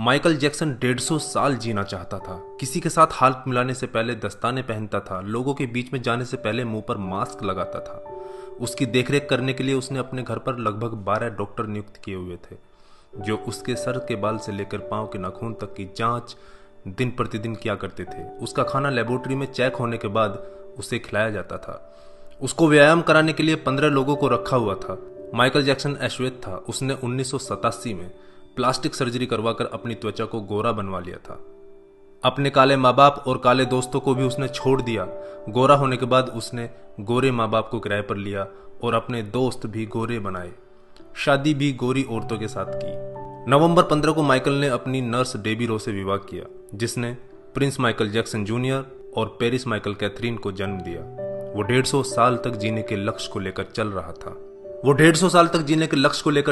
Michael Jackson 150 साल जीना चाहता था। किसी के साथ हाथ मिलाने से पहले दस्ताने पहनता था, लोगों के बीच में जाने से पहले मुंह पर मास्क लगाता था। उसकी देखरेख करने के लिए उसने अपने घर पर लगभग 12 डॉक्टर नियुक्त किए हुए थे, जो उसके सर के बाल से लेकर पांव के नाखून तक की जांच दिन प्रतिदिन किया करते थे। उसका खाना लेबोरेटरी में चेक होने के बाद उसे खिलाया जाता था। उसको व्यायाम कराने के लिए 15 लोगों को रखा हुआ था। माइकल जैक्सन अश्वेत था। उसने 1987 में प्लास्टिक सर्जरी करवाकर अपनी त्वचा को गोरा बनवा लिया था। अपने काले माँ बाप और काले दोस्तों को भी उसने छोड़ दिया। गोरा होने के बाद उसने गोरे माँ बाप को किराए पर लिया और अपने दोस्त भी गोरे बनाए। शादी भी गोरी औरतों के साथ की। नवंबर 15 को माइकल ने अपनी नर्स डेबी रो से विवाह किया, जिसने प्रिंस माइकल जैक्सन जूनियर और पेरिस माइकल कैथरीन को जन्म दिया। वो 150 साल तक जीने के लक्ष्य को लेकर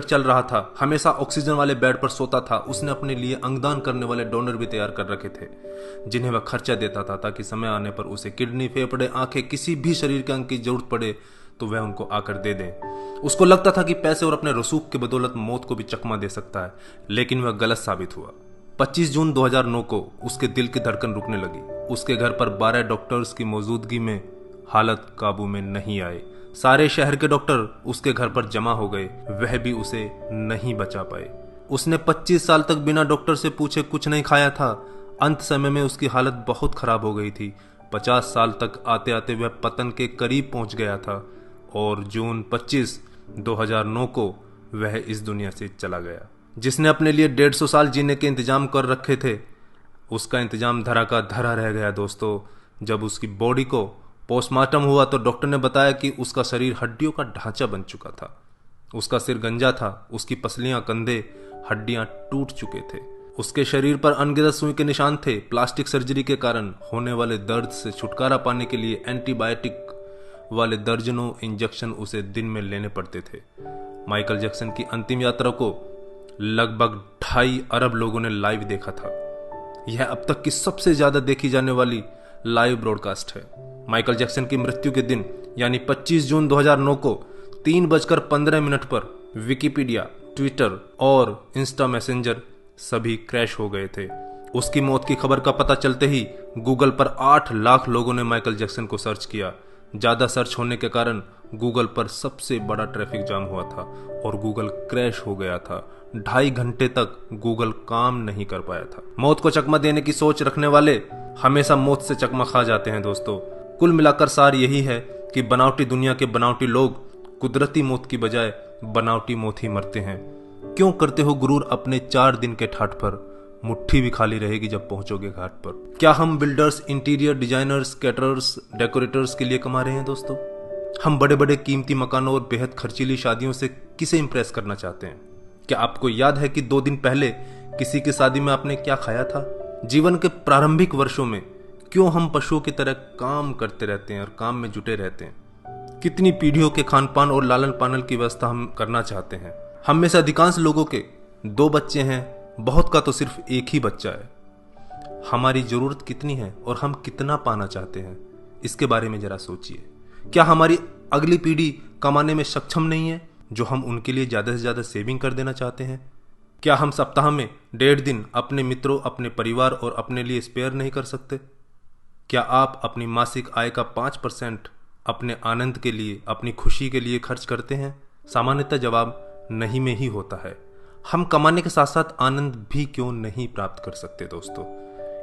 चल रहा था। हमेशा ऑक्सीजन वाले बेड पर सोता था। उसने अपने लिए अंगदान करने वाले डोनर भी तैयार कर रखे थे, जिन्हें वह खर्चा देता था, ताकि समय आने पर उसे किडनी, फेफड़े, आंखें, किसी भी शरीर के अंग की जरूरत पड़े तो वह उनको आकर दे दे। उसको लगता था कि पैसे और अपने रसूख के बदौलत मौत को भी चकमा दे सकता है, लेकिन वह गलत साबित हुआ। 25 जून 2009 को उसके दिल की धड़कन रुकने लगी। उसके घर पर 12 डॉक्टर्स की मौजूदगी में हालत काबू में नहीं आई। सारे शहर के डॉक्टर उसके घर पर जमा हो गए, वह भी उसे नहीं बचा पाए। उसने 25 साल तक बिना डॉक्टर से पूछे कुछ नहीं खाया था। अंत समय में उसकी हालत बहुत खराब हो गई थी। 50 साल तक आते आते वह पतन के करीब पहुंच गया था और जून 25, 2009 को वह इस दुनिया से चला गया। जिसने अपने लिए 150 साल जीने के इंतजाम कर रखे थे, उसका इंतजाम धरा का धरा रह गया दोस्तों। जब उसकी बॉडी को पोस्टमार्टम हुआ तो डॉक्टर ने बताया कि उसका शरीर हड्डियों का ढांचा बन चुका था। उसका सिर गंजा था, उसकी पसलियां, कंधे, हड्डियां टूट चुके थे। उसके शरीर पर अनगिनत सुई के निशान थे। प्लास्टिक सर्जरी के कारण होने वाले दर्द से छुटकारा पाने के लिए एंटीबायोटिक वाले दर्जनों इंजेक्शन उसे दिन में लेने पड़ते थे। माइकल जैक्सन की अंतिम यात्रा को लगभग 2.5 अरब लोगों ने लाइव देखा था। यह अब तक की सबसे ज्यादा देखी जाने वाली लाइव ब्रॉडकास्ट है। माइकल जैक्सन की मृत्यु के दिन यानी 25 जून 2009 को 3:15 पर विकिपीडिया, ट्विटर और इंस्टा मैसेंजर सभी क्रैश हो गए थे। उसकी मौत की खबर का पता चलते ही गूगल पर 8 लाख लोगों ने माइकल जैक्सन को सर्च किया। ज्यादा सर्च होने के कारण गूगल पर सबसे बड़ा ट्रैफिक जाम हुआ था और गूगल क्रैश हो गया था। 2.5 घंटे तक गूगल काम नहीं कर पाया था। मौत को चकमा देने की सोच रखने वाले हमेशा मौत से चकमा खा जाते हैं दोस्तों। कुल मिलाकर सार यही है कि बनावटी दुनिया के बनावटी लोग कुदरती मौत की बजाय बनावटी मौत ही मरते हैं। क्यों करते हो गुरूर अपने 4 दिन के ठाठ पर? मुट्ठी भी खाली रहेगी जब पहुंचोगे घाट पर। क्या हम builders, interior designers, caterers, decorators के लिए कमा रहे हैं दोस्तों? हम बड़े बड़े कीमती मकानों और बेहद खर्चीली शादियों से किसे इंप्रेस करना चाहते हैं? क्या आपको याद है कि 2 दिन पहले किसी की शादी में आपने क्या खाया था? जीवन के प्रारंभिक वर्षों में क्यों हम पशुओं की तरह काम करते रहते हैं और काम में जुटे रहते हैं? कितनी पीढ़ियों के खान पान और लालन पालन की व्यवस्था हम करना चाहते हैं? हम में से अधिकांश लोगों के 2 बच्चे हैं, बहुत का तो सिर्फ एक ही बच्चा है। हमारी जरूरत कितनी है और हम कितना पाना चाहते हैं, इसके बारे में जरा सोचिए। क्या हमारी अगली पीढ़ी कमाने में सक्षम नहीं है जो हम उनके लिए ज्यादा से ज्यादा सेविंग कर देना चाहते हैं? क्या हम सप्ताह में 1.5 दिन अपने मित्रों, अपने परिवार और अपने लिए स्पेयर नहीं कर सकते? क्या आप अपनी मासिक आय का 5% अपने आनंद के लिए, अपनी खुशी के लिए खर्च करते हैं? सामान्यतः जवाब नहीं में ही होता है। हम कमाने के साथ साथ आनंद भी क्यों नहीं प्राप्त कर सकते दोस्तों?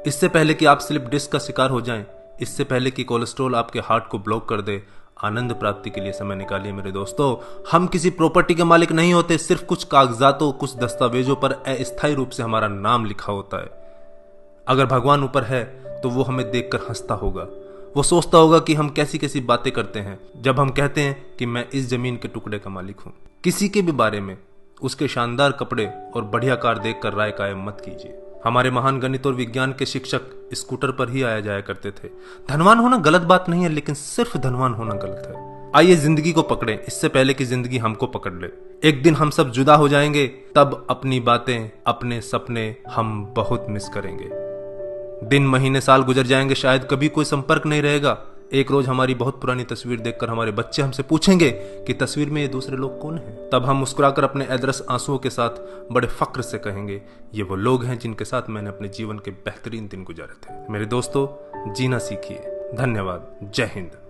इससे पहले कि आप स्लिप डिस्क का शिकार हो जाएं, इससे पहले कि कोलेस्ट्रॉल आपके हार्ट को ब्लॉक कर दे, आनंद प्राप्ति के लिए समय निकालिए मेरे दोस्तों। हम किसी प्रॉपर्टी के मालिक नहीं होते, सिर्फ कुछ कागजातों, कुछ दस्तावेजों पर अस्थायी रूप से हमारा नाम लिखा होता है। अगर भगवान ऊपर है तो वो हमें देखकर हंसता होगा। वो सोचता होगा कि हम कैसी कैसी बातें करते हैं जब हम कहते हैं कि मैं इस जमीन के टुकड़े का मालिक हूं। किसी के भी बारे में उसके शानदार कपड़े और बढ़िया कार देखकर राय कायम मत कीजिए। हमारे महान गणित और विज्ञान के शिक्षक स्कूटर पर ही आया जाया करते थे। धनवान होना गलत बात नहीं है, लेकिन सिर्फ धनवान होना गलत है। आइए जिंदगी को पकड़ें इससे पहले कि जिंदगी हमको पकड़ ले। एक दिन हम सब जुदा हो जाएंगे, तब अपनी बातें, अपने सपने हम बहुत मिस करेंगे। दिन, महीने, साल गुजर जाएंगे, शायद कभी कोई संपर्क नहीं रहेगा, एक रोज हमारी बहुत पुरानी तस्वीर देखकर हमारे बच्चे हमसे पूछेंगे कि तस्वीर में ये दूसरे लोग कौन हैं? तब हम मुस्कुराकर अपने अदरस आंसुओं के साथ बड़े फक्र से कहेंगे, ये वो लोग हैं जिनके साथ मैंने अपने जीवन के बेहतरीन दिन गुजारे थे। मेरे दोस्तों, जीना सीखिए। धन्यवाद। जय हिंद।